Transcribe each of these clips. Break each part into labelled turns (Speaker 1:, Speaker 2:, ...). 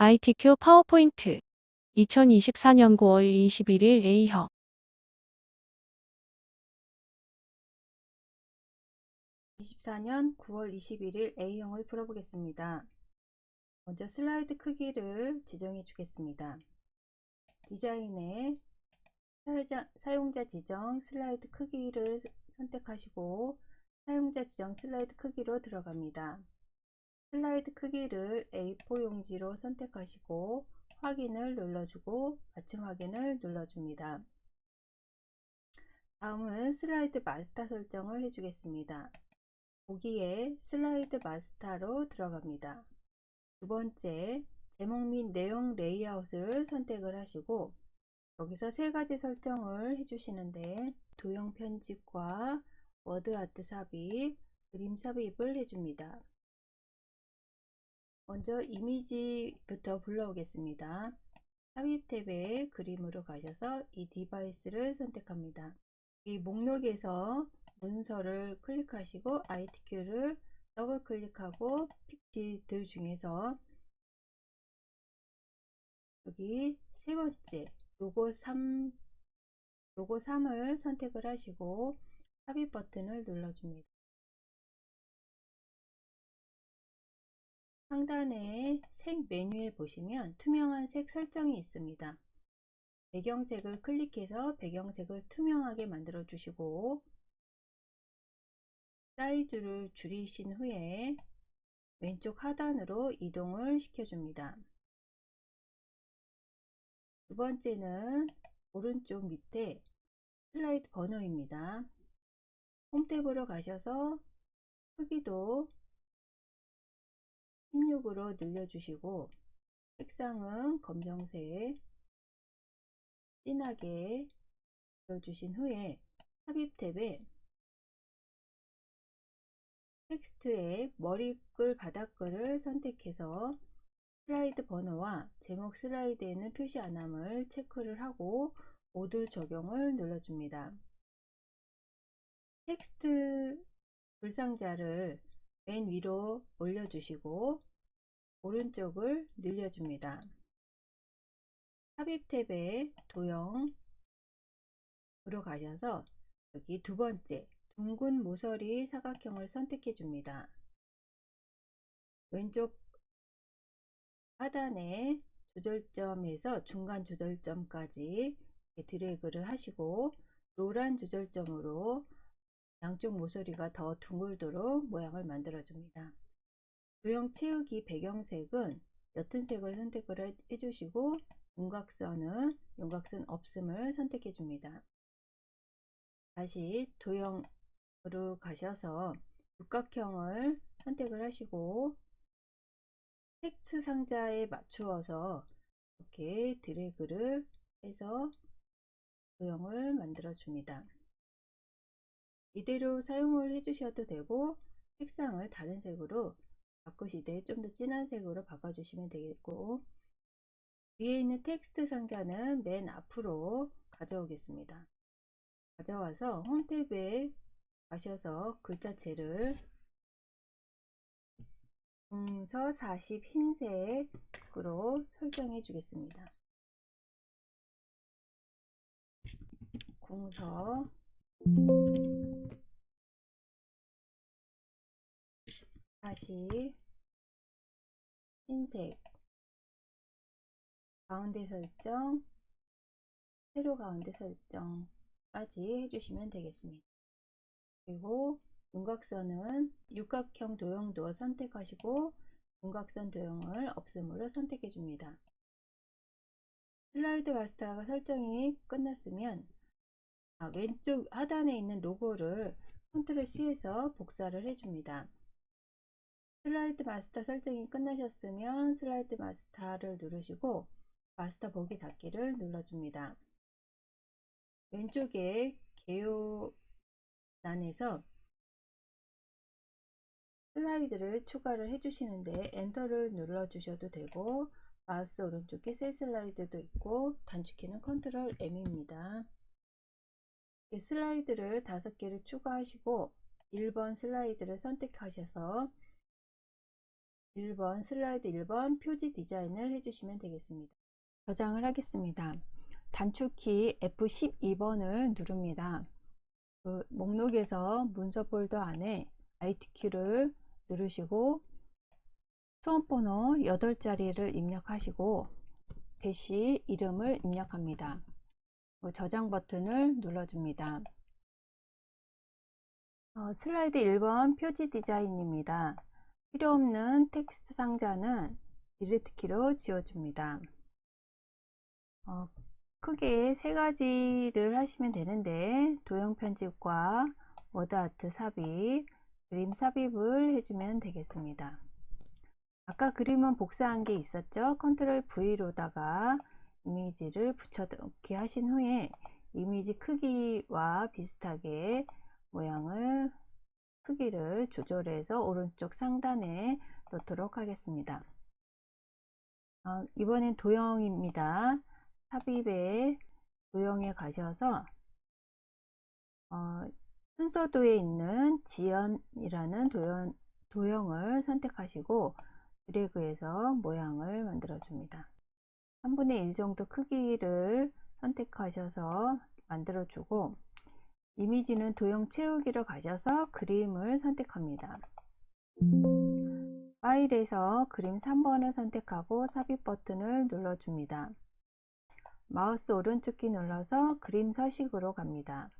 Speaker 1: ITQ 파워포인트 2024년 9월 21일 A형
Speaker 2: 24년 9월 21일 A형을 풀어보겠습니다. 먼저 슬라이드 크기를 지정해 주겠습니다. 디자인에 사용자 지정 슬라이드 크기를 선택하시고 사용자 지정 슬라이드 크기로 들어갑니다. 슬라이드 크기를 A4 용지로 선택하시고 확인을 눌러주고 맞춤 확인을 눌러줍니다. 다음은 슬라이드 마스터 설정을 해주겠습니다. 보기에 슬라이드 마스터로 들어갑니다. 두 번째, 제목 및 내용 레이아웃을 선택을 하시고 여기서 세 가지 설정을 해주시는데 도형 편집과 워드 아트 삽입, 그림 삽입을 해줍니다. 먼저 이미지부터 불러오겠습니다. 삽입 탭에 그림으로 가셔서 이 디바이스를 선택합니다. 이 목록에서 문서를 클릭하시고 ITQ를 더블 클릭하고 픽지들 중에서 여기 세 번째 로고 3을 선택을 하시고 삽입 버튼을 눌러줍니다. 상단에 색 메뉴에 보시면 투명한 색 설정이 있습니다. 배경색을 클릭해서 배경색을 투명하게 만들어 주시고 사이즈를 줄이신 후에 왼쪽 하단으로 이동을 시켜줍니다. 두 번째는 오른쪽 밑에 슬라이드 번호입니다. 홈 탭으로 가셔서 크기도 16으로 늘려주시고 색상은 검정색 진하게 넣어주신 후에 삽입 탭에 텍스트의 머리글 바닥글을 선택해서 슬라이드 번호와 제목 슬라이드에는 표시 안함을 체크를 하고 모두 적용을 눌러줍니다. 텍스트 불상자를 맨 위로 올려주시고 오른쪽을 늘려줍니다. 삽입 탭에 도형으로 가셔서 여기 두 번째 둥근 모서리 사각형을 선택해 줍니다. 왼쪽 하단에 조절점에서 중간 조절점까지 드래그를 하시고 노란 조절점으로 양쪽 모서리가 더 둥글도록 모양을 만들어 줍니다. 도형 채우기 배경색은 옅은 색을 선택을 해주시고 윤곽선 없음을 선택해 줍니다. 다시 도형으로 가셔서 육각형을 선택을 하시고 텍스트 상자에 맞추어서 이렇게 드래그를 해서 도형을 만들어 줍니다. 이대로 사용을 해 주셔도 되고 색상을 다른 색으로 바꾸실 때 좀 더 진한 색으로 바꿔 주시면 되겠고 위에 있는 텍스트 상자는 맨 앞으로 가져오겠습니다. 가져와서 홈 탭에 가셔서 글자체를 공서 40 흰색으로 설정해 주겠습니다. 공서 40 흰색 가운데 설정, 세로 가운데 설정까지 해주시면 되겠습니다. 그리고 윤곽선은 육각형 도형도 선택하시고 윤곽선 도형을 없음으로 선택해 줍니다. 슬라이드 마스터가 설정이 끝났으면 왼쪽 하단에 있는 로고를 컨트롤 C에서 복사를 해줍니다. 슬라이드 마스터 설정이 끝나셨으면 슬라이드 마스터를 누르시고 마스터 보기 닫기를 눌러줍니다. 왼쪽에 개요란에서 슬라이드를 추가를 해주시는데 엔터를 눌러 주셔도 되고 마우스 오른쪽에 새 슬라이드도 있고 단축키는 컨트롤 M입니다. 슬라이드를 5개를 추가하시고 1번 슬라이드를 선택하셔서 1번 슬라이드 1번 표지 디자인을 해주시면 되겠습니다. 저장을 하겠습니다. 단축키 F12번을 누릅니다. 그 목록에서 문서 폴더 안에 IT키를 누르시고 수험번호 8자리를 입력하시고 대시 이름을 입력합니다. 저장 버튼을 눌러줍니다. 슬라이드 1번 표지 디자인입니다. 필요없는 텍스트 상자는 딜리트 키로 지워줍니다. 크게 세 가지를 하시면 되는데 도형 편집과 워드 아트 삽입, 그림 삽입을 해주면 되겠습니다. 아까 그림은 복사한 게 있었죠. 컨트롤 V로다가 이미지를 붙여넣기 하신 후에 이미지 크기와 비슷하게 모양을 크기를 조절해서 오른쪽 상단에 놓도록 하겠습니다. 이번엔 도형입니다. 삽입에 도형에 가셔서 순서도에 있는 지연이라는 도형을 선택하시고 드래그해서 모양을 만들어 줍니다. 3분의 1 정도 크기를 선택하셔서 만들어 주고 이미지는 도형 채우기로 가셔서 그림을 선택합니다. 파일에서 그림 3번을 선택하고 삽입 버튼을 눌러줍니다. 마우스 오른쪽 키 눌러서 그림 서식으로 갑니다.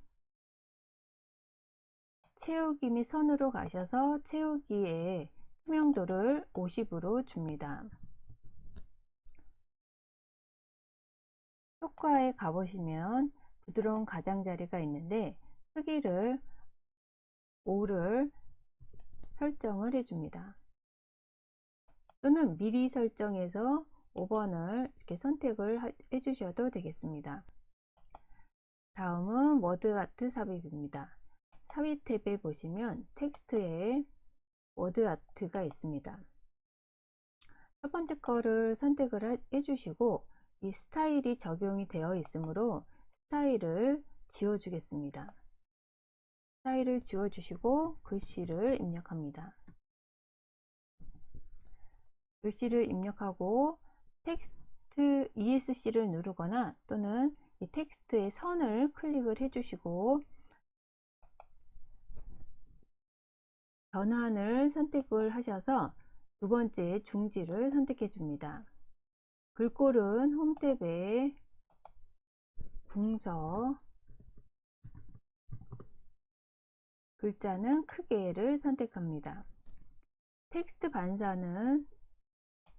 Speaker 2: 채우기 및 선으로 가셔서 채우기에 투명도를 50으로 줍니다. 효과에 가보시면 부드러운 가장자리가 있는데 크기를 5를 설정을 해줍니다. 또는 미리 설정해서 5번을 이렇게 선택을 해주셔도 되겠습니다. 다음은 워드 아트 삽입입니다. 삽입 탭에 보시면 텍스트에 워드 아트가 있습니다. 첫 번째 거를 선택을 해주시고 이 스타일이 적용이 되어 있으므로 스타일을 지워주겠습니다. 스타일을 지워주시고 글씨를 입력합니다. 글씨를 입력하고 텍스트 ESC를 누르거나 또는 이 텍스트의 선을 클릭을 해주시고 변환을 선택을 하셔서 두 번째 중지를 선택해 줍니다. 글꼴은 홈 탭에 궁서, 글자는 크게를 선택합니다. 텍스트 반사는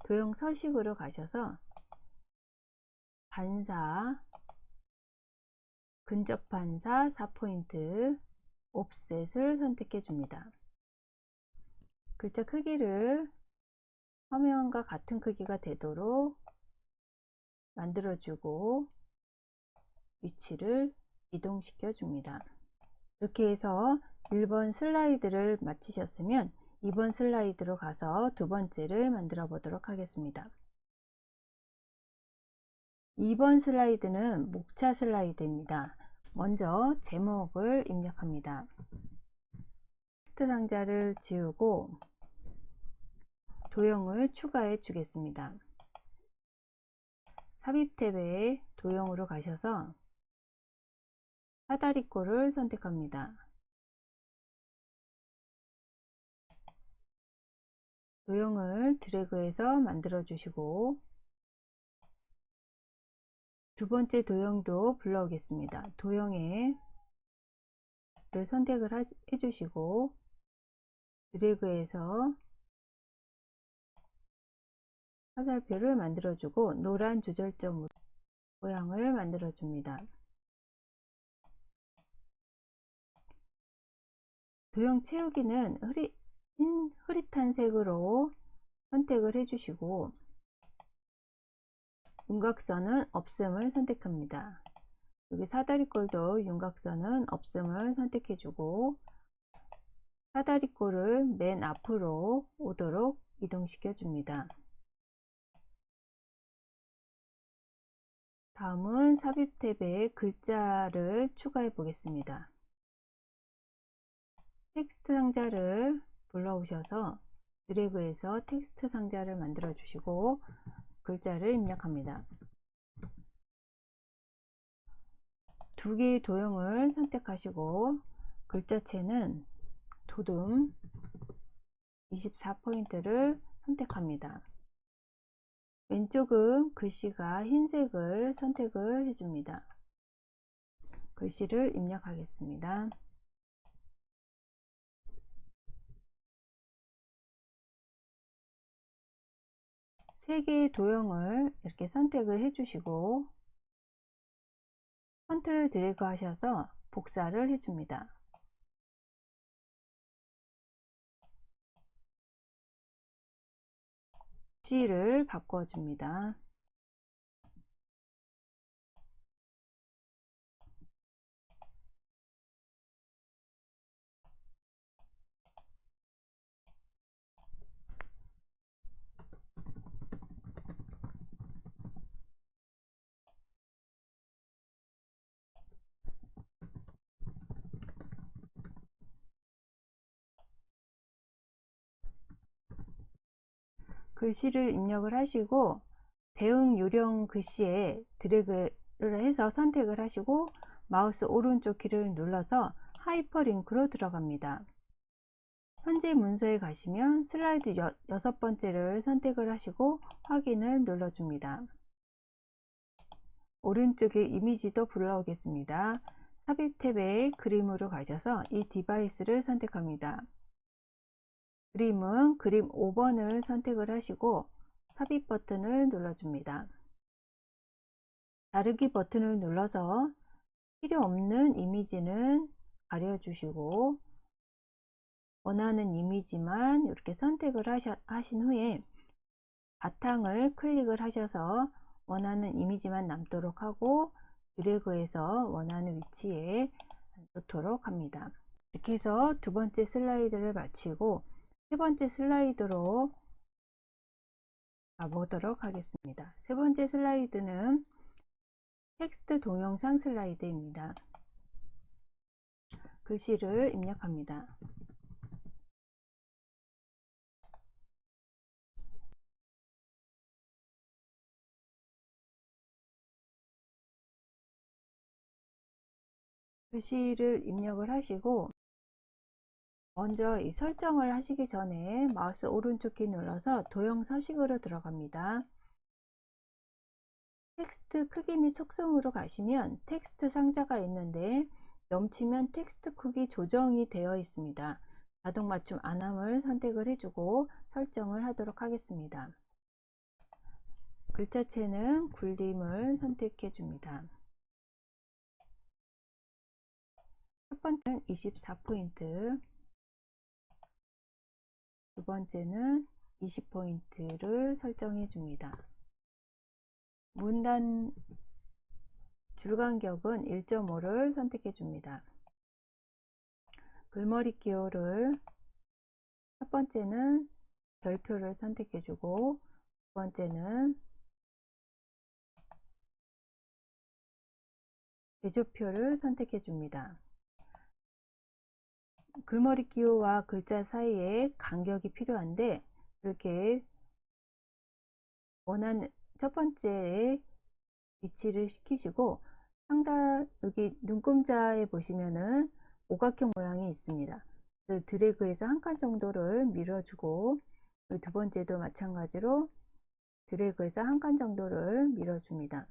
Speaker 2: 도형 서식으로 가셔서 반사, 근접 반사 4포인트, 옵셋을 선택해 줍니다. 글자 크기를 화면과 같은 크기가 되도록 만들어주고 위치를 이동시켜 줍니다. 이렇게 해서 1번 슬라이드를 마치셨으면 2번 슬라이드로 가서 두 번째를 만들어 보도록 하겠습니다. 2번 슬라이드는 목차 슬라이드입니다. 먼저 제목을 입력합니다. 텍스트 상자를 지우고 도형을 추가해 주겠습니다. 삽입 탭에 도형으로 가셔서 사다리꼴을 선택합니다. 도형을 드래그해서 만들어 주시고 두 번째 도형도 불러오겠습니다. 도형에 를 선택을 해주시고 드래그해서 화살표를 만들어주고 노란 조절점으로 모양을 만들어 줍니다. 도형 채우기는 흐릿한 색으로 선택을 해주시고 윤곽선은 없음을 선택합니다. 여기 사다리꼴도 윤곽선은 없음을 선택해주고 사다리꼴을 맨 앞으로 오도록 이동시켜 줍니다. 다음은 삽입 탭에 글자를 추가해 보겠습니다. 텍스트 상자를 불러오셔서 드래그해서 텍스트 상자를 만들어 주시고 글자를 입력합니다. 두 개의 도형을 선택하시고 글자체는 도둠 24포인트를 선택합니다. 왼쪽은 글씨가 흰색을 선택을 해줍니다. 글씨를 입력하겠습니다. 세 개의 도형을 이렇게 선택을 해주시고 컨트롤 드래그 하셔서 복사를 해줍니다. 글씨를 바꿔줍니다. 글씨를 입력을 하시고 대응 요령 글씨에 드래그를 해서 선택을 하시고 마우스 오른쪽 키를 눌러서 하이퍼링크로 들어갑니다. 현재 문서에 가시면 슬라이드 6번째를 선택을 하시고 확인을 눌러줍니다. 오른쪽에 이미지도 불러오겠습니다. 삽입 탭에 그림으로 가셔서 이 디바이스를 선택합니다. 그림은 그림 5번을 선택을 하시고 삽입 버튼을 눌러줍니다. 자르기 버튼을 눌러서 필요 없는 이미지는 가려주시고 원하는 이미지만 이렇게 선택을 하신 후에 바탕을 클릭을 하셔서 원하는 이미지만 남도록 하고 드래그해서 원하는 위치에 놓도록 합니다. 이렇게 해서 두 번째 슬라이드를 마치고 세 번째 슬라이드로 가보도록 하겠습니다. 세 번째 슬라이드는 텍스트 동영상 슬라이드입니다. 글씨를 입력합니다. 글씨를 입력을 하시고 먼저 이 설정을 하시기 전에 마우스 오른쪽 키 눌러서 도형 서식으로 들어갑니다. 텍스트 크기 및 속성으로 가시면 텍스트 상자가 있는데 넘치면 텍스트 크기 조정이 되어 있습니다. 자동 맞춤 안함을 선택을 해주고 설정을 하도록 하겠습니다. 글자체는 굴림을 선택해 줍니다. 첫 번째는 24포인트, 두 번째는 20포인트를 설정해 줍니다. 문단 줄간격은 1.5를 선택해 줍니다. 글머리 기호를 첫 번째는 별표를 선택해 주고 두 번째는 대조표를 선택해 줍니다. 글머리 기호와 글자 사이에 간격이 필요한데 이렇게 원하는 첫 번째에 위치를 시키시고 상단 여기 눈금자에 보시면은 오각형 모양이 있습니다. 드래그해서 한 칸 정도를 밀어주고 두 번째도 마찬가지로 드래그해서 한 칸 정도를 밀어줍니다.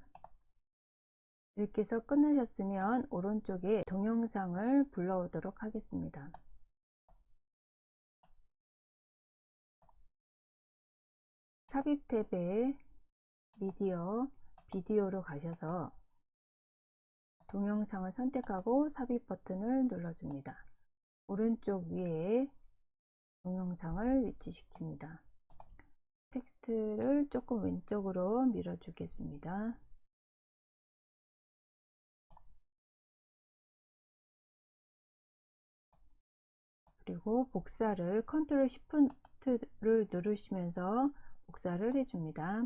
Speaker 2: 이렇게 해서 끝내셨으면 오른쪽에 동영상을 불러오도록 하겠습니다. 삽입 탭에 미디어, 비디오로 가셔서 동영상을 선택하고 삽입 버튼을 눌러줍니다. 오른쪽 위에 동영상을 위치시킵니다. 텍스트를 조금 왼쪽으로 밀어주겠습니다. 그리고 복사를 컨트롤 시프트를 누르시면서 복사를 해줍니다.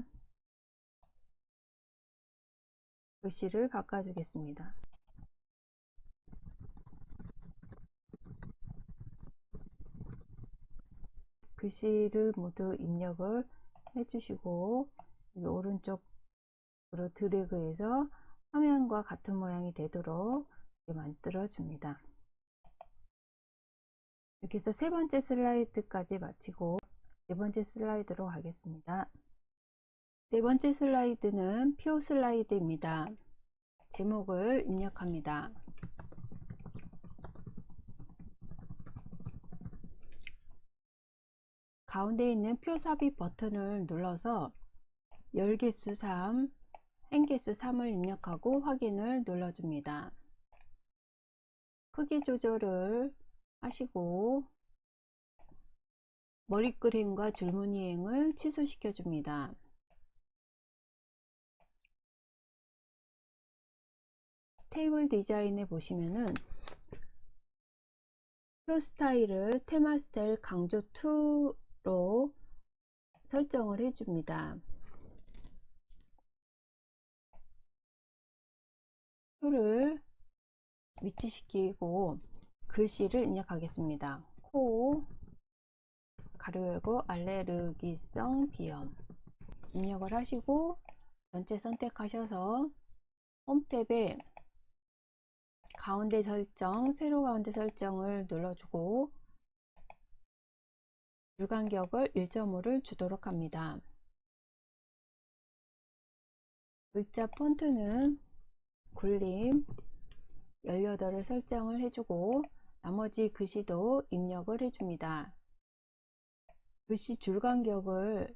Speaker 2: 글씨를 바꿔주겠습니다. 글씨를 모두 입력을 해주시고 여기 오른쪽으로 드래그해서 화면과 같은 모양이 되도록 만들어 줍니다. 이렇게 해서 세 번째 슬라이드까지 마치고 네 번째 슬라이드로 가겠습니다. 네 번째 슬라이드는 표 슬라이드입니다. 제목을 입력합니다. 가운데 있는 표 삽입 버튼을 눌러서 열 개수 3, 행 개수 3을 입력하고 확인을 눌러줍니다. 크기 조절을 하시고 머리글행과 줄무늬행을 취소시켜 줍니다. 테이블 디자인에 보시면은 표 스타일을 테마 스타일 강조 2로 설정을 해줍니다. 표를 위치시키고 글씨를 입력하겠습니다. 코 가로 열고 알레르기성 비염 입력을 하시고 전체 선택하셔서 홈 탭에 가운데 설정, 세로 가운데 설정을 눌러주고 줄 간격을 1.5를 주도록 합니다. 글자 폰트는 굴림 18을 설정을 해주고 나머지 글씨도 입력을 해줍니다. 글씨 줄 간격을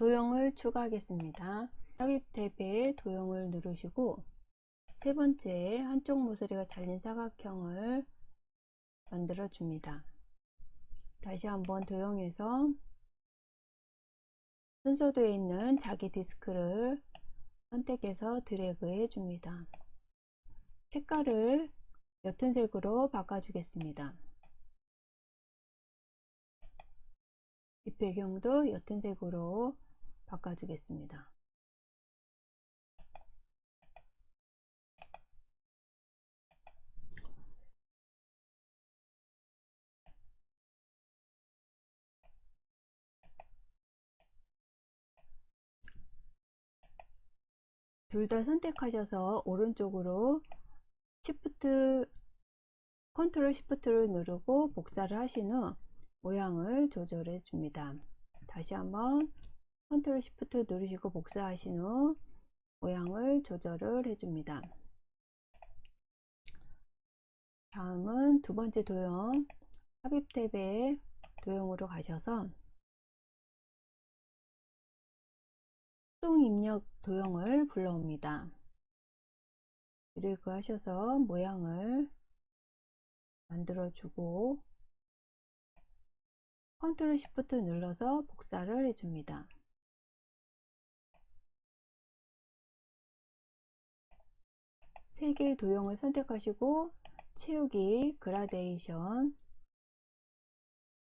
Speaker 2: 도형을 추가하겠습니다. 삽입 탭에 도형을 누르시고 세 번째 한쪽 모서리가 잘린 사각형을 만들어 줍니다. 다시 한번 도형에서 순서도에 있는 자기 디스크를 선택해서 드래그 해 줍니다. 색깔을 옅은 색으로 바꿔 주겠습니다. 뒷 배경도 옅은 색으로 바꿔 주겠습니다. 둘 다 선택하셔서 오른쪽으로 컨트롤 시프트를 누르고 복사를 하신 후 모양을 조절해 줍니다. 다시 한번 컨트롤 시프트 누르시고 복사하신 후 모양을 조절을 해 줍니다. 다음은 두 번째 도형 삽입 탭에 도형으로 가셔서 수동 입력 도형을 불러옵니다. 드래그 하셔서 모양을 만들어 주고 컨트롤 시프트 눌러서 복사를 해 줍니다. 세 개의 도형을 선택하시고 채우기 그라데이션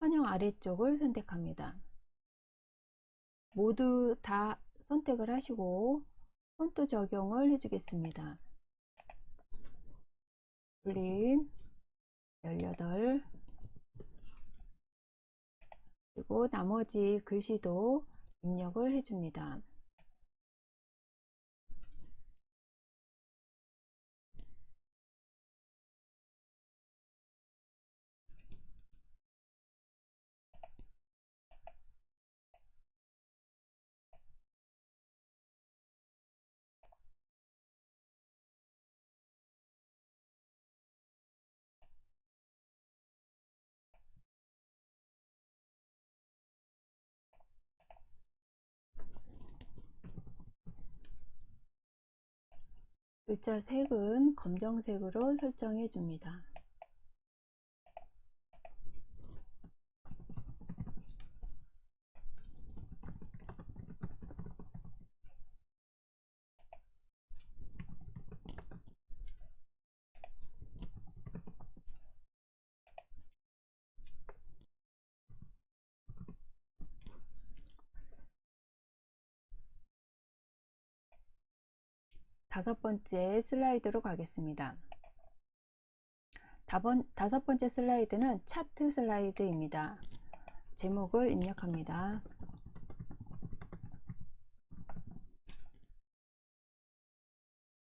Speaker 2: 선형 아래쪽을 선택합니다. 모두 다 선택을 하시고 폰트 적용을 해 주겠습니다. 굴림 18 그리고 나머지 글씨도 입력을 해 줍니다. 글자 색은 검정색으로 설정해 줍니다. 다섯 번째 슬라이드로 가겠습니다. 다섯 번째 슬라이드는 차트 슬라이드입니다. 제목을 입력합니다.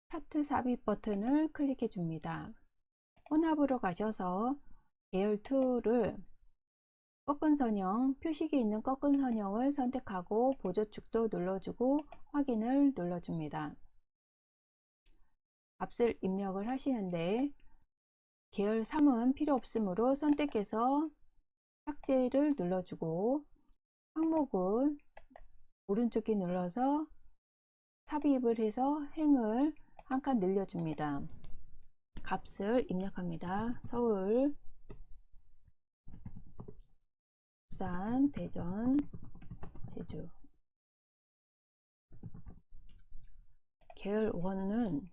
Speaker 2: 차트 삽입 버튼을 클릭해 줍니다. 혼합으로 가셔서 계열 2를 꺾은 선형, 표식이 있는 꺾은 선형을 선택하고 보조축도 눌러주고 확인을 눌러줍니다. 값을 입력을 하시는데 계열 3은 필요 없으므로 선택해서 삭제를 눌러주고 항목은 오른쪽에 눌러서 삽입을 해서 행을 한 칸 늘려줍니다. 값을 입력합니다. 서울, 부산, 대전, 제주. 계열 1은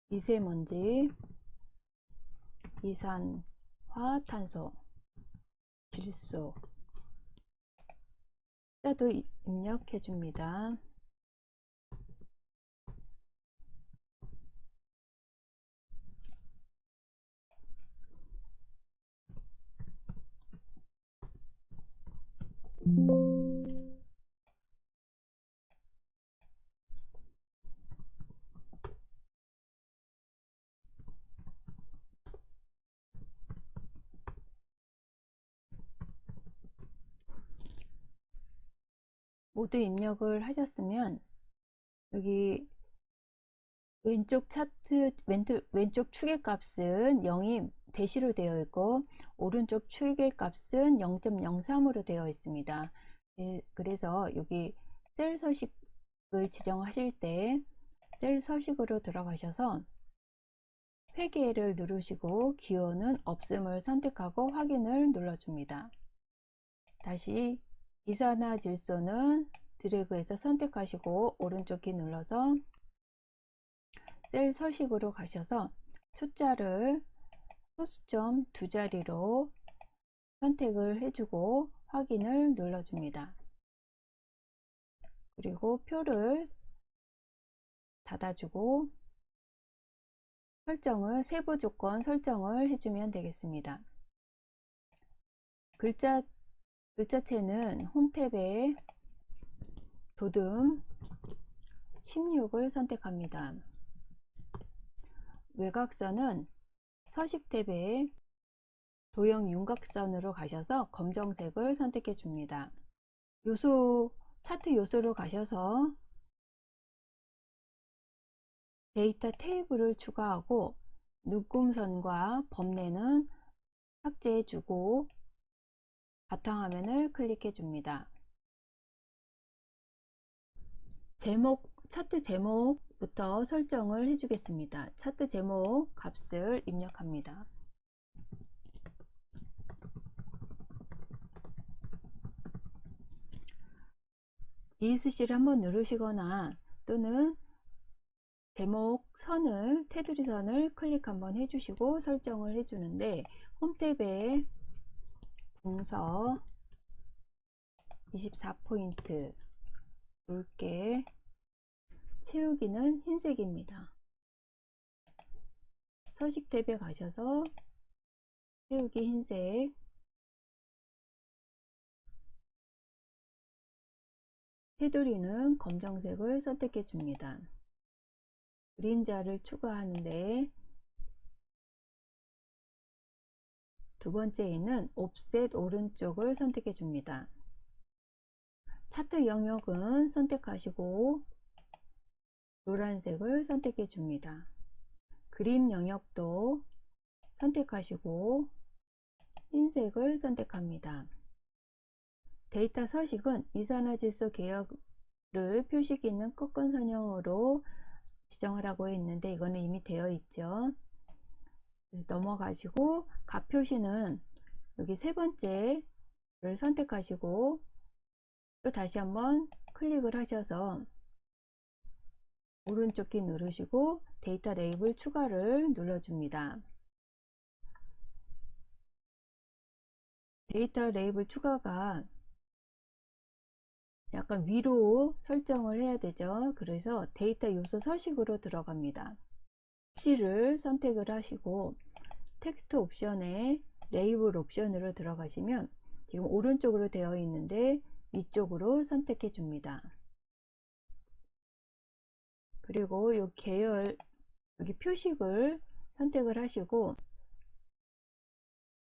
Speaker 2: 미세먼지, 이산화탄소, 질소, 숫자도 입력해 줍니다. 모두 입력을 하셨으면 여기 왼쪽 차트 왼쪽 축의 값은 0이 대시로 되어 있고 오른쪽 축의 값은 0.03으로 되어 있습니다. 그래서 여기 셀 서식을 지정하실 때 셀 서식으로 들어가셔서 회계를 누르시고 기호는 없음을 선택하고 확인을 눌러줍니다. 다시 이산화질소는 드래그해서 선택하시고 오른쪽 키 눌러서 셀 서식으로 가셔서 숫자를 소수점 두 자리로 선택을 해주고 확인을 눌러줍니다. 그리고 표를 닫아주고 세부 조건 설정을 해주면 되겠습니다. 글자체는 홈탭에 도듬 16을 선택합니다. 외곽선은 서식 탭에 도형 윤곽선으로 가셔서 검정색을 선택해 줍니다. 차트 요소로 가셔서 데이터 테이블을 추가하고 눈금선과 범례는 삭제해 주고 바탕화면을 클릭해 줍니다. 차트 제목부터 설정을 해 주겠습니다. 차트 제목 값을 입력합니다. ESC를 한번 누르시거나 또는 제목 선을 테두리 선을 클릭 한번 해주시고 설정을 해주는데 홈탭에 궁서 24포인트 굵게 채우기는 흰색입니다. 서식 탭에 가셔서 채우기 흰색, 테두리는 검정색을 선택해 줍니다. 그림자를 추가하는데 두 번째에는 옵셋 오른쪽을 선택해 줍니다. 차트 영역은 선택하시고 노란색을 선택해 줍니다. 그림 영역도 선택하시고 흰색을 선택합니다. 데이터 서식은 이산화질소 계열을 표식이 있는 꺾은 선형으로 지정하라고 했는데 이거는 이미 되어 있죠. 그래서 넘어가시고 값 표시는 여기 세 번째를 선택하시고 또 다시 한번 클릭을 하셔서 오른쪽 키 누르시고 데이터 레이블 추가를 눌러줍니다. 데이터 레이블 추가가 약간 위로 설정을 해야 되죠. 그래서 데이터 요소 서식으로 들어갑니다. 글씨를 선택을 하시고 텍스트 옵션에 레이블 옵션으로 들어가시면 지금 오른쪽으로 되어 있는데 위쪽으로 선택해 줍니다. 그리고 이 계열 여기 표식을 선택을 하시고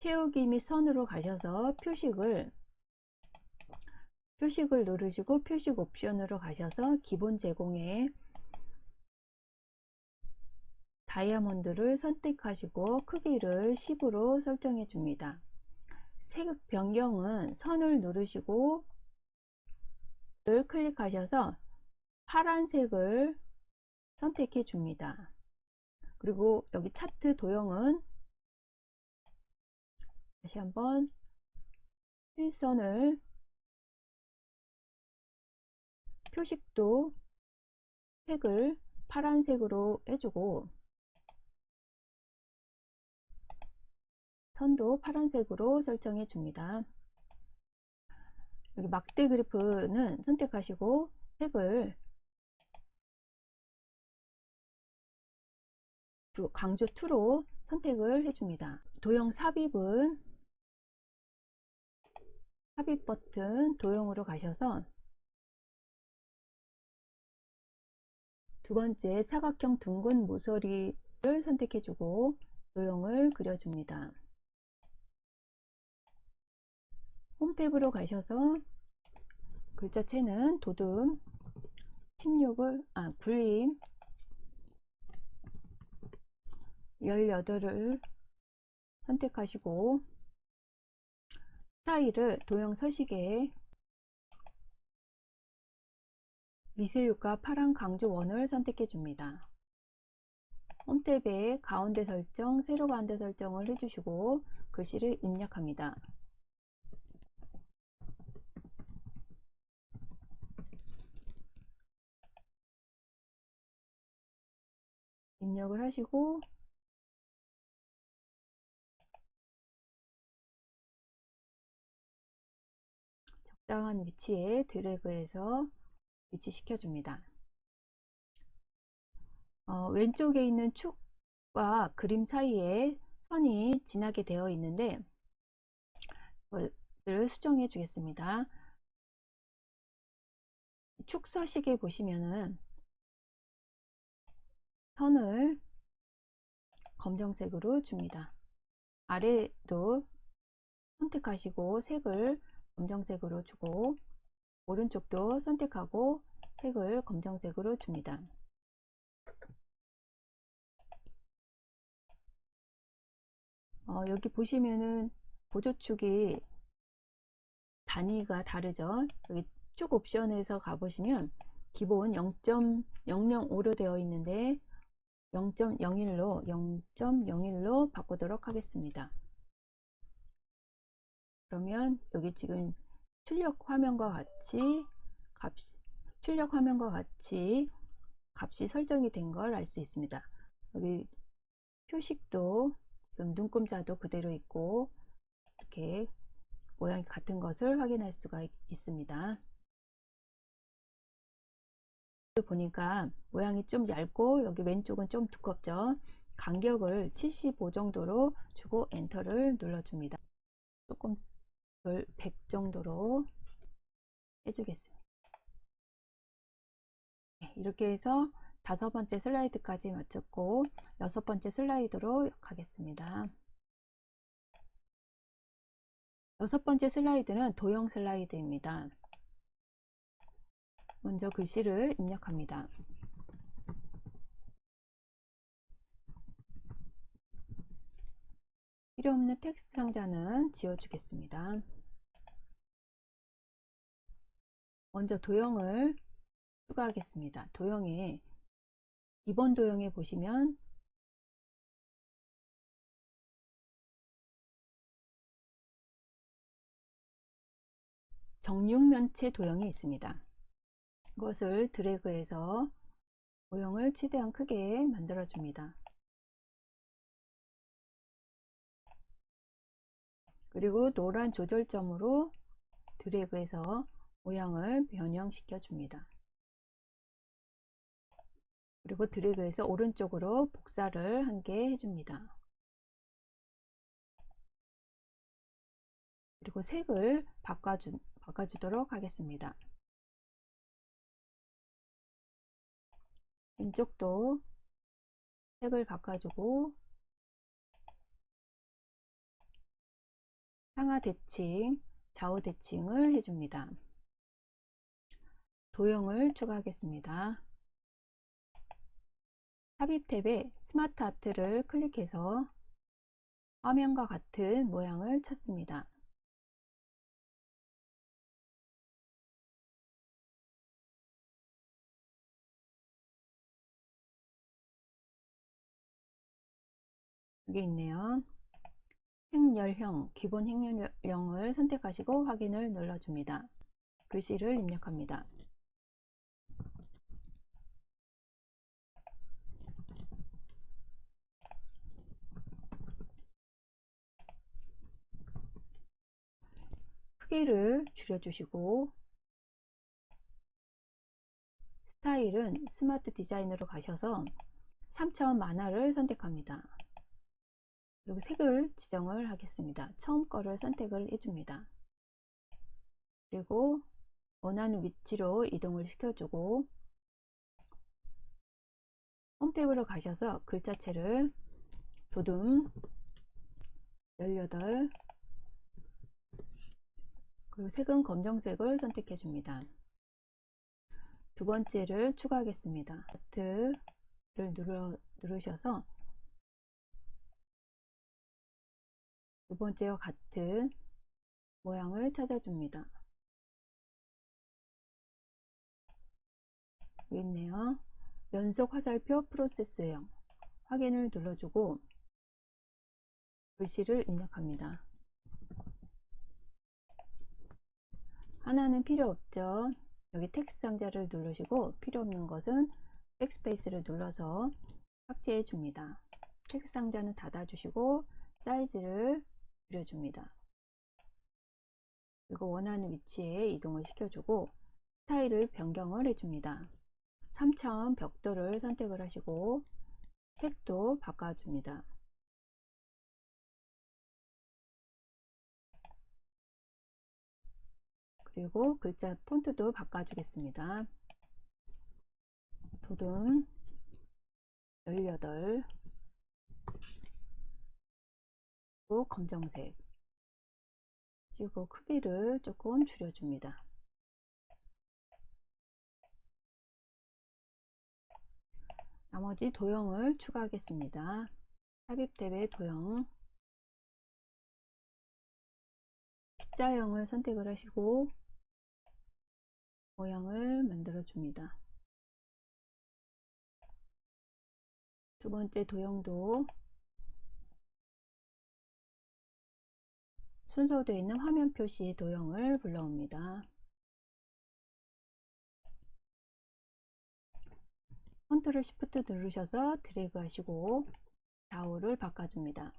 Speaker 2: 채우기 및 선으로 가셔서 표식을 누르시고 표식 옵션으로 가셔서 기본 제공에 다이아몬드를 선택하시고 크기를 10으로 설정해 줍니다. 색 변경은 선을 누르시고 클릭하셔서 파란색을 선택해 줍니다. 그리고 여기 차트 도형은 다시 한번 실선을 표식도 색을 파란색으로 해주고 선도 파란색으로 설정해 줍니다. 여기 막대 그래프는 선택하시고 색을 강조 2로 선택을 해줍니다. 도형 삽입은 삽입 버튼 도형으로 가셔서 두 번째 사각형 둥근 모서리를 선택해주고 도형을 그려줍니다. 홈 탭으로 가셔서 글자체는 도둠 굴림 18을 선택하시고 스타일을 도형 서식에 미세유가 파란 강조 원을 선택해 줍니다. 홈탭에 가운데 설정, 세로 가운데 설정을 해주시고 글씨를 입력합니다. 입력을 하시고 적당한 위치에 드래그해서 위치시켜 줍니다. 왼쪽에 있는 축과 그림 사이에 선이 지나게 되어 있는데 그것을 수정해 주겠습니다. 축 서식에 보시면은 선을 검정색으로 줍니다. 아래도 선택하시고 색을 검정색으로 주고 오른쪽도 선택하고 색을 검정색으로 줍니다. 여기 보시면은 보조축이 단위가 다르죠. 여기 축 옵션에서 가보시면 기본 0.005로 되어 있는데 0.01로 바꾸도록 하겠습니다. 그러면 여기 지금 출력 화면과 같이 값이 설정이 된 걸 알 수 있습니다. 여기 표식도 지금 눈금자도 그대로 있고 이렇게 모양이 같은 것을 확인할 수가 있습니다. 보니까 모양이 좀 얇고 여기 왼쪽은 좀 두껍죠. 간격을 75 정도로 주고 엔터를 눌러줍니다. 조금 덜 100 정도로 해주겠습니다. 네, 이렇게 해서 5번째 슬라이드까지 마쳤고 6번째 슬라이드로 가겠습니다. 6번째 슬라이드는 도형 슬라이드입니다. 먼저 글씨를 입력합니다. 필요없는 텍스트 상자는 지워주겠습니다. 먼저 도형을 추가하겠습니다. 도형에 2번 도형에 보시면 정육면체 도형이 있습니다. 이것을 드래그해서 모형을 최대한 크게 만들어 줍니다. 그리고 노란 조절점으로 드래그해서 모양을 변형시켜 줍니다. 그리고 드래그해서 오른쪽으로 복사를 한 개 해줍니다. 그리고 색을 바꿔주도록 하겠습니다. 왼쪽도 색을 바꿔주고 상하 대칭, 좌우 대칭을 해줍니다. 도형을 추가하겠습니다. 삽입 탭에 스마트 아트를 클릭해서 화면과 같은 모양을 찾습니다. 여기 있네요. 행렬형, 기본 행렬형을 선택하시고 확인을 눌러줍니다. 글씨를 입력합니다. 크기를 줄여주시고 스타일은 스마트 디자인으로 가셔서 3차원 만화를 선택합니다. 그리고 색을 지정을 하겠습니다. 처음 거를 선택을 해줍니다. 그리고 원하는 위치로 이동을 시켜주고 홈 탭으로 가셔서 글자체를 도둠 18 그리고 색은 검정색을 선택해 줍니다. 두 번째를 추가하겠습니다. 하트를 누르셔서 두 번째와 같은 모양을 찾아줍니다. 여기 있네요. 연속 화살표 프로세스형 확인을 눌러주고 글씨를 입력합니다. 하나는 필요 없죠. 여기 텍스트 상자를 누르시고 필요 없는 것은 백스페이스를 눌러서 삭제해 줍니다. 텍스트 상자는 닫아 주시고 사이즈를 줄여줍니다. 그리고 원하는 위치에 이동을 시켜주고 스타일을 변경을 해줍니다. 3차원 벽돌을 선택을 하시고 색도 바꿔줍니다. 그리고 글자 폰트도 바꿔주겠습니다. 도둠 18 또 검정색 그리고 크기를 조금 줄여줍니다. 나머지 도형을 추가하겠습니다. 삽입 탭의 도형 십자형을 선택을 하시고 모양을 만들어 줍니다. 두 번째 도형도 순서되어 있는 화면 표시 도형을 불러옵니다. 컨트롤 시프트 누르셔서 드래그 하시고 좌우를 바꿔줍니다.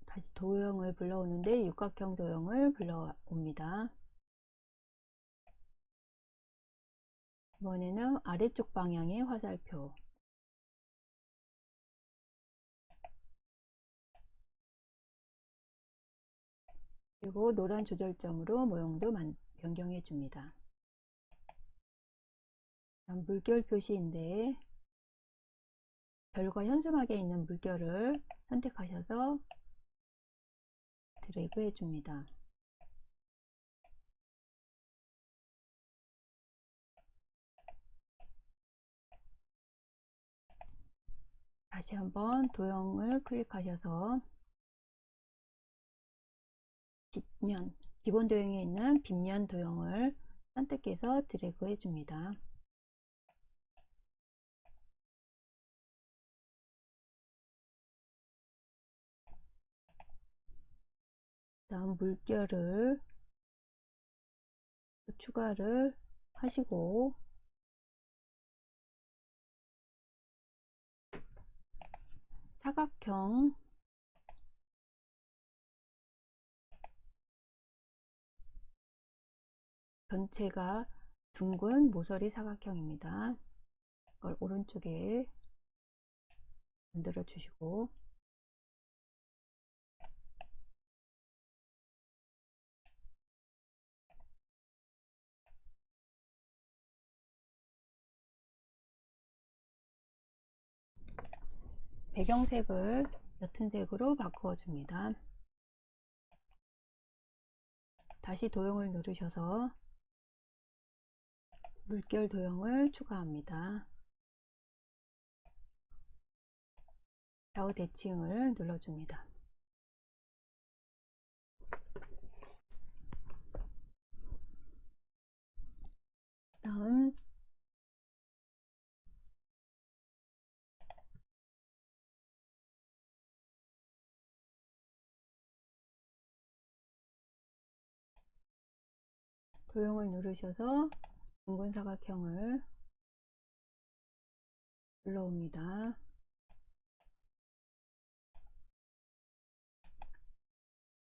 Speaker 2: 다시 도형을 불러오는데 육각형 도형을 불러옵니다. 이번에는 아래쪽 방향의 화살표 그리고 노란 조절점으로 모형도 변경해 줍니다. 다음 물결 표시인데 별과 현수막에 있는 물결을 선택하셔서 드래그 해줍니다. 다시 한번 도형을 클릭하셔서 빗면, 기본 도형에 있는 빗면 도형을 선택해서 드래그 해줍니다. 다음 물결을 추가를 하시고 사각형 전체가 둥근 모서리 사각형입니다. 이걸 오른쪽에 만들어 주시고, 배경색을 옅은 색으로 바꾸어 줍니다. 다시 도형을 누르셔서 물결 도형을 추가합니다. 좌우 대칭을 눌러줍니다. 다음 도형을 누르셔서 둥근 사각형을 불러옵니다.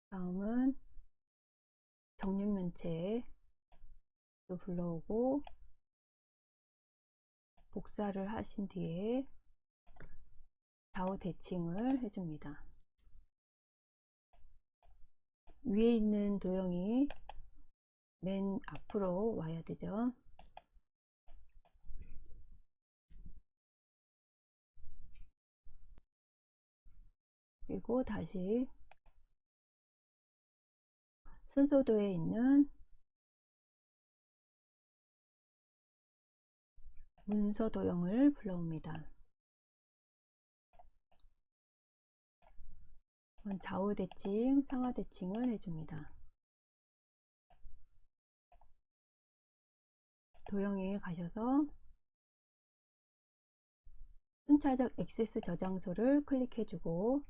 Speaker 2: 다음은 정육면체도 불러오고, 복사를 하신 뒤에 좌우 대칭을 해줍니다. 위에 있는 도형이 맨 앞으로 와야 되죠. 그리고 다시 순서도에 있는 문서 도형을 불러옵니다. 좌우 대칭, 상하 대칭을 해줍니다. 도형에 가셔서 순차적 액세스 저장소를 클릭해주고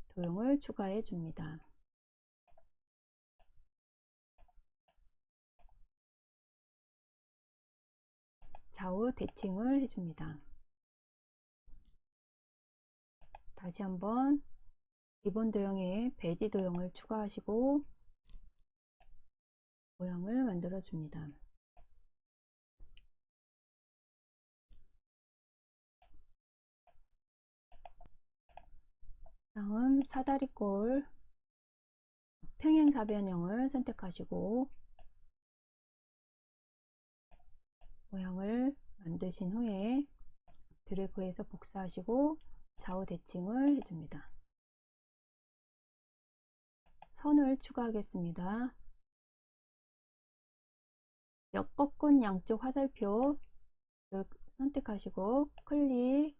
Speaker 2: 도형을 추가해 줍니다. 좌우 대칭을 해줍니다. 다시 한번 기본 도형에 배지 도형을 추가하시고 모양을 만들어 줍니다. 다음 사다리꼴 평행사변형을 선택하시고 모양을 만드신 후에 드래그해서 복사하시고 좌우 대칭을 해줍니다. 선을 추가하겠습니다. 엮어끈 양쪽 화살표를 선택하시고 클릭해서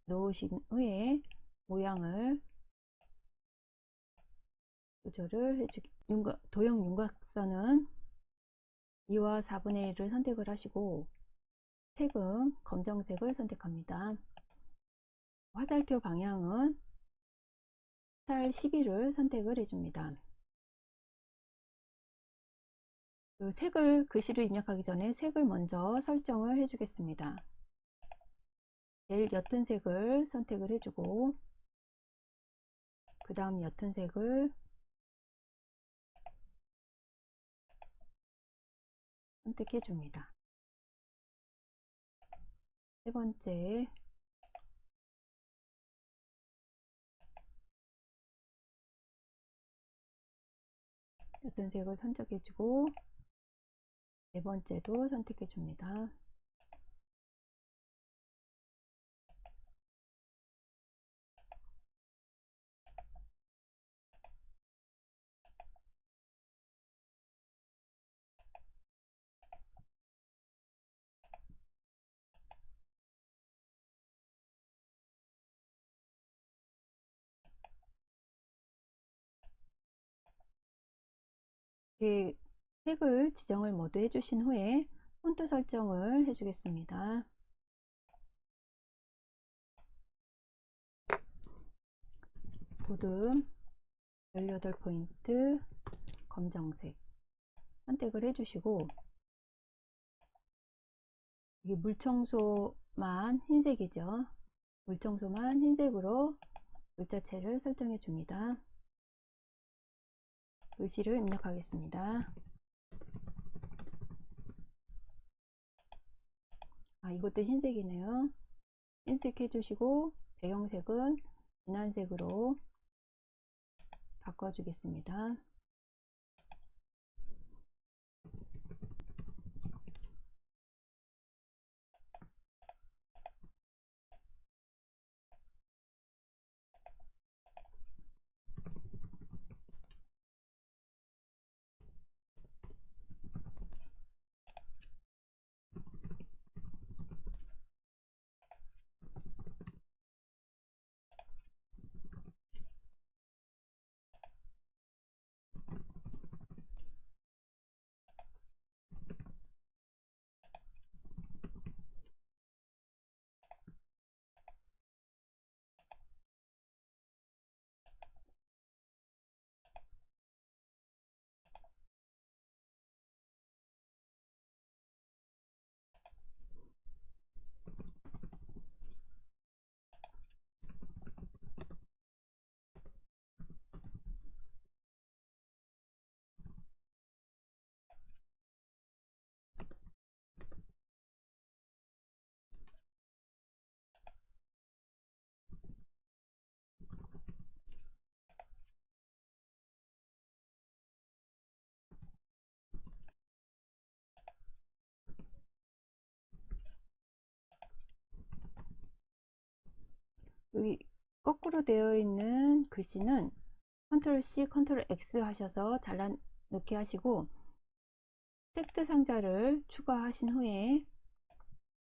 Speaker 2: 놓으신 후에 모양을 조절을 해주기, 도형 윤곽선은 2와 4분의 1을 선택을 하시고 색은 검정색을 선택합니다. 화살표 방향은 살 11을 선택을 해줍니다. 색을 글씨를 입력하기 전에 색을 먼저 설정을 해주겠습니다. 제일 옅은 색을 선택을 해주고 그 다음 옅은 색을 선택해 줍니다. 세 번째 옅은 색을 선택해 주고 네 번째도 선택해 줍니다. 색을 지정을 모두 해주신 후에 폰트 설정을 해주겠습니다. 도듬 18포인트 검정색 선택을 해주시고 이게 물청소만 흰색이죠. 물청소만 흰색으로 글자체를 설정해 줍니다. 글씨를 입력하겠습니다. 이것도 흰색이네요. 흰색 해주시고 배경색은 진한 색으로 바꿔주겠습니다. 여기 거꾸로 되어 있는 글씨는 컨트롤 C, 컨트롤 X 하셔서 잘라 놓게 하시고 텍스트 상자를 추가하신 후에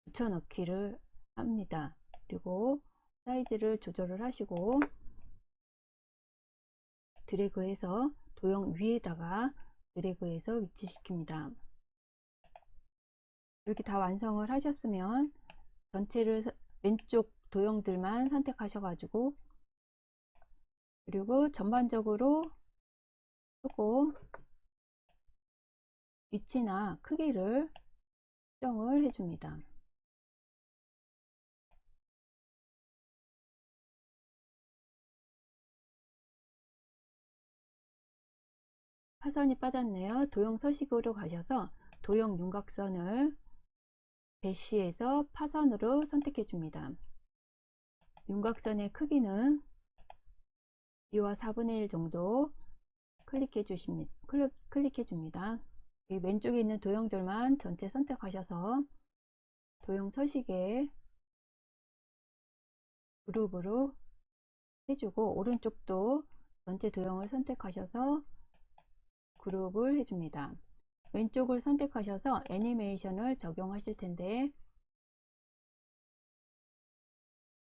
Speaker 2: 붙여 넣기를 합니다. 그리고 사이즈를 조절을 하시고 드래그해서 도형 위에다가 드래그해서 위치시킵니다. 이렇게 다 완성을 하셨으면 전체를 왼쪽 도형들만 선택하셔가지고 그리고 전반적으로 조금 위치나 크기를 수정을 해줍니다. 파선이 빠졌네요. 도형 서식으로 가셔서 도형 윤곽선을 대시해서 파선으로 선택해 줍니다. 윤곽선의 크기는 2와 4분의 1 정도 클릭해 줍니다. 이 왼쪽에 있는 도형들만 전체 선택하셔서 도형 서식에 그룹으로 해주고 오른쪽도 전체 도형을 선택하셔서 그룹을 해줍니다. 왼쪽을 선택하셔서 애니메이션을 적용하실 텐데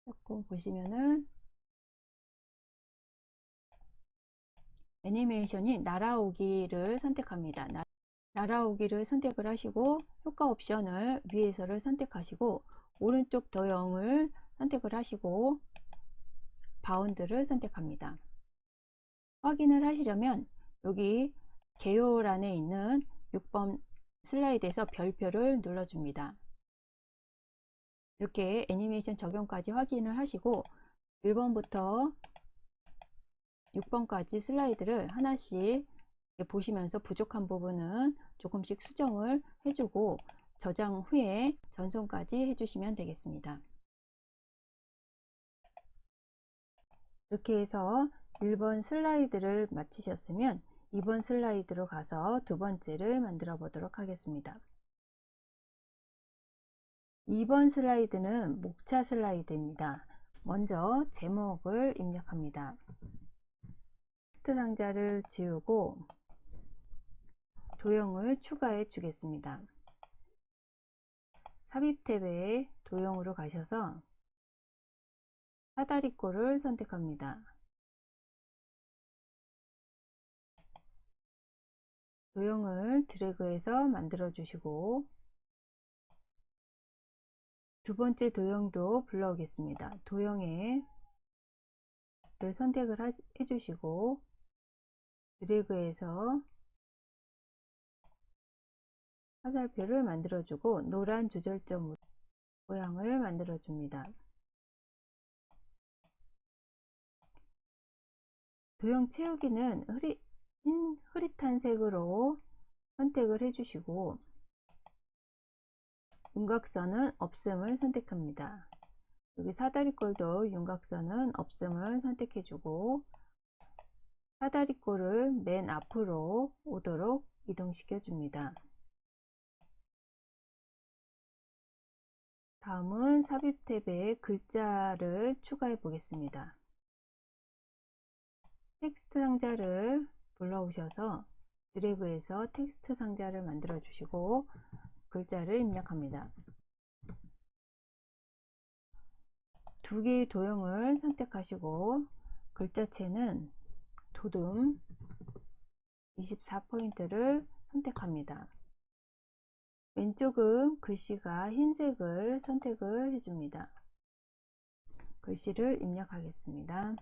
Speaker 2: 조금 보시면은 애니메이션이 날아오기를 선택합니다. 날아오기를 선택을 하시고 효과 옵션을 위에서를 선택하시고 오른쪽 도형을 선택을 하시고 바운드를 선택합니다. 확인을 하시려면 여기 개요란에 있는 6번 슬라이드에서 별표를 눌러줍니다. 이렇게 애니메이션 적용까지 확인을 하시고 1번부터 6번까지 슬라이드를 하나씩 보시면서 부족한 부분은 조금씩 수정을 해주고 저장 후에 전송까지 해주시면 되겠습니다. 이렇게 해서 1번 슬라이드를 마치셨으면 2번 슬라이드로 가서 두 번째를 만들어 보도록 하겠습니다. 2번 슬라이드는 목차 슬라이드입니다. 먼저 제목을 입력합니다. 텍스트 상자를 지우고 도형을 추가해 주겠습니다. 삽입 탭에 도형으로 가셔서 사다리꼴을 선택합니다. 도형을 드래그해서 만들어 주시고 두 번째 도형도 불러오겠습니다. 도형에 선택을 해주시고 드래그해서 화살표를 만들어주고 노란 조절점으로 모양을 만들어줍니다. 도형 채우기는 흐릿한 색으로 선택을 해주시고 윤곽선은 없음을 선택합니다. 여기 사다리꼴도 윤곽선은 없음을 선택해주고 사다리꼴을 맨 앞으로 오도록 이동시켜 줍니다. 다음은 삽입 탭에 글자를 추가해 보겠습니다. 텍스트 상자를 불러오셔서 드래그해서 텍스트 상자를 만들어 주시고 글자를 입력합니다. 두 개의 도형을 선택하시고 글자체는 도둠 24포인트를 선택합니다. 왼쪽은 글씨가 흰색을 선택을 해줍니다. 글씨를 입력하겠습니다.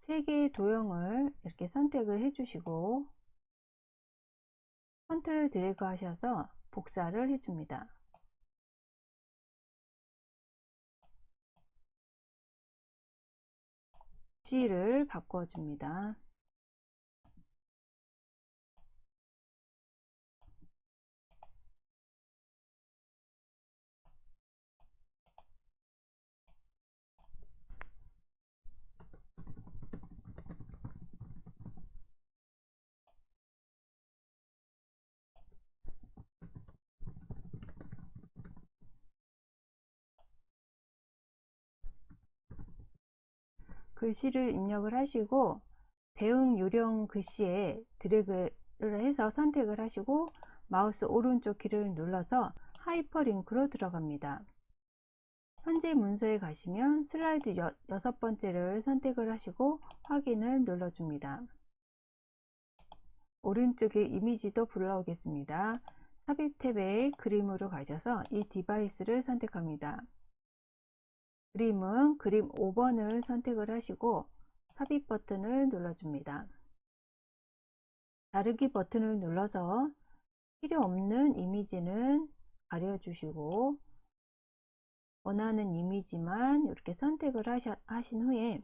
Speaker 2: 세 개의 도형을 이렇게 선택을 해주시고 컨트롤 드래그 하셔서 복사를 해줍니다. 글씨를 바꿔줍니다. 글씨를 입력을 하시고 대응 요령 글씨에 드래그를 해서 선택을 하시고 마우스 오른쪽 키를 눌러서 하이퍼링크로 들어갑니다. 현재 문서에 가시면 슬라이드 6번째를 선택을 하시고 확인을 눌러줍니다. 오른쪽에 이미지도 불러오겠습니다. 삽입 탭에 그림으로 가셔서 이 디바이스를 선택합니다. 그림은 그림 5번을 선택을 하시고 삽입 버튼을 눌러줍니다. 자르기 버튼을 눌러서 필요 없는 이미지는 가려주시고 원하는 이미지만 이렇게 선택을 하신 후에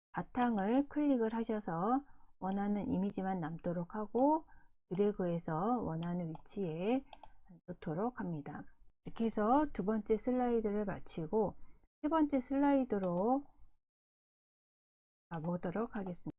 Speaker 2: 바탕을 클릭을 하셔서 원하는 이미지만 남도록 하고 드래그해서 원하는 위치에 놓도록 합니다. 이렇게 해서 두 번째 슬라이드를 마치고 세 번째 슬라이드로 가보도록 하겠습니다.